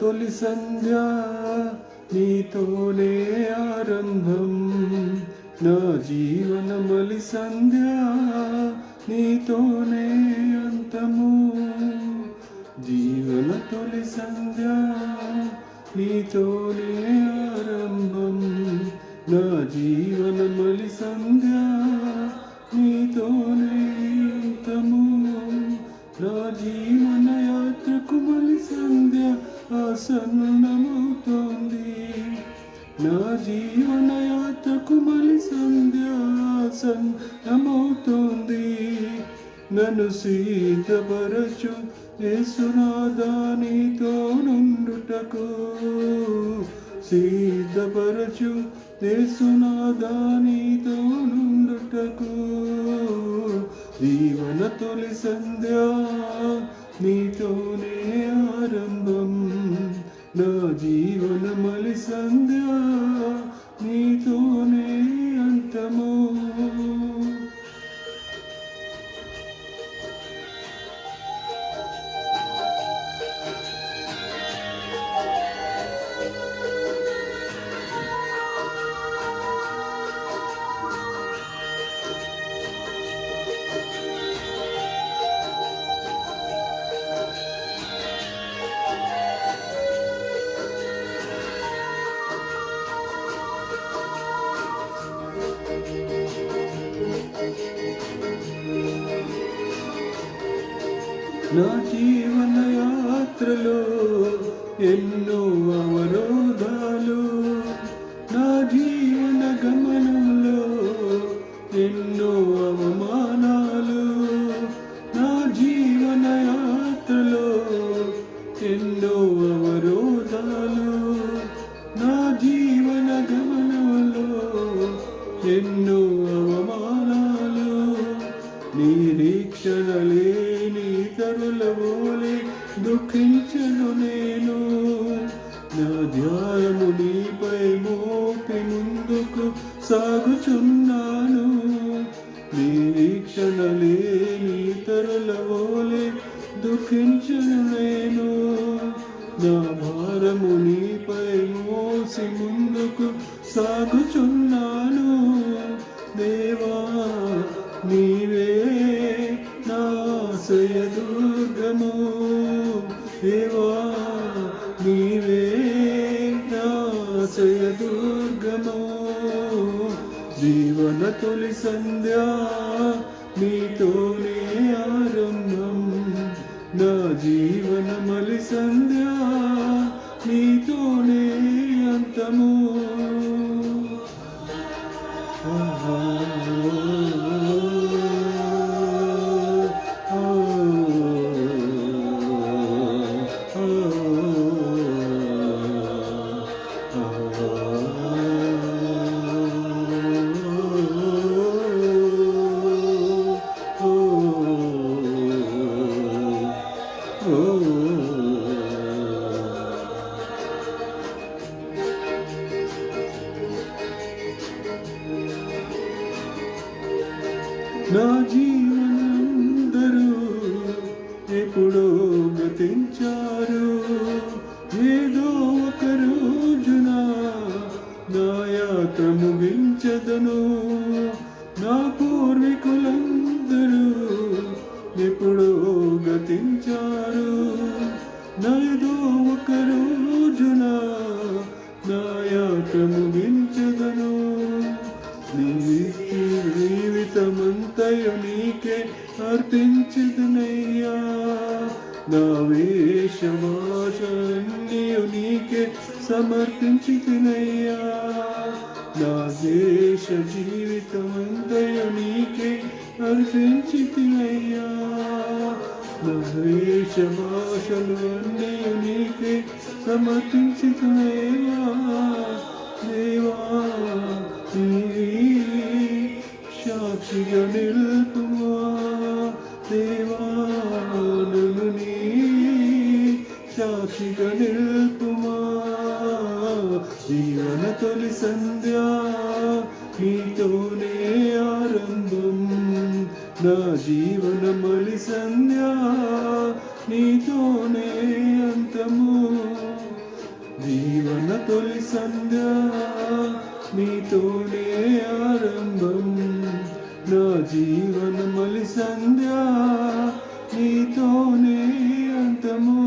తొలి సంధ్య నీతోనే ఆరంభం, నా జీవన మలి సంధ్య నీతోనే అంతము. జీవన తొలి సంధ్య నీతోనే ఆరంభం, నా జీవన మలి సంధ్య నీతోనే అంతము. నా జీవన యాత్రకు మలి సంధ్య ఆసన్నమవుతోంది, నా జీవన యాత్రకు మలి సంధ్య ఆసన్నమవుతోంది. నన్ను సిద్ధపరచు యేసునాథా నీతో నుండుటకు, సిద్ధపరచు యేసునాథా నీతో నుండుటకు. జీవన తొలి సంధ్య నీతోనే ఆరంభం, నా జీవన మలి సంధ్య నీతోనే అంతము. నా జీవన యాత్రలో ఎన్నో అవరోధాలు, నా జీవన గమనంలో ఎన్నో అవమానాలు, నా జీవన యాత్రలో ఎన్నో అవరోధాలు, నా జీవన గమనంలో ఎన్నో అవమానాలు. నిరీక్షణ లేని ఇతరుల వలె దుఃఖించను నేను, నా ధ్యానము నీపై మోపి ముందుకు సాగుచున్నాను. నిరీక్షణ లేని ఇతరుల వలె దుఃఖించను నేను, నా భారము నీపై మోసి ముందుకు సాగుచున్నాను. దేవా నీవే నా ఆశ్రయదుర్గము, దేవా నీవే నా ఆశ్రయదుర్గము. జీవన తొలి సంధ్య నీతోనే ఆరంభం, నా జీవన మలి సంధ్య నీతోనే అంతము. నా జీవనందరూ ఎప్పుడో గతించారు, ఏదో ఒక రోజున నా యాత్ర ముగించదను. నా పూర్వీకులందరూ ఎప్పుడో గతించారు, ఏదో ఒక రోజున నా యాత్ర ముగించదను. జీవితమంతయు నీకే అర్పించదునయ్యా, నా వేషభాషన్నీయు నీకే సమర్పించుతునయ్యా. నా దేశ జీవితమంతయు నీకే అర్పించుతునయ్యా, నా వేషభాషలు అన్నీయు నీకే సమర్పించుతునయ్యా. దేవా సాక్షిగా నిలుపుమా, దేవా నన్ను నీ సాక్షిగా నిలుపుమా. జీవన తొలి సంధ్య నీతోనే ఆరంభం, నా జీవన మలి సంధ్య నీతోనే అంతము. తొలి సంధ్య నీతోనే ఆరంభం నా జీవన మలి సంధ్య నీతోనే అంతము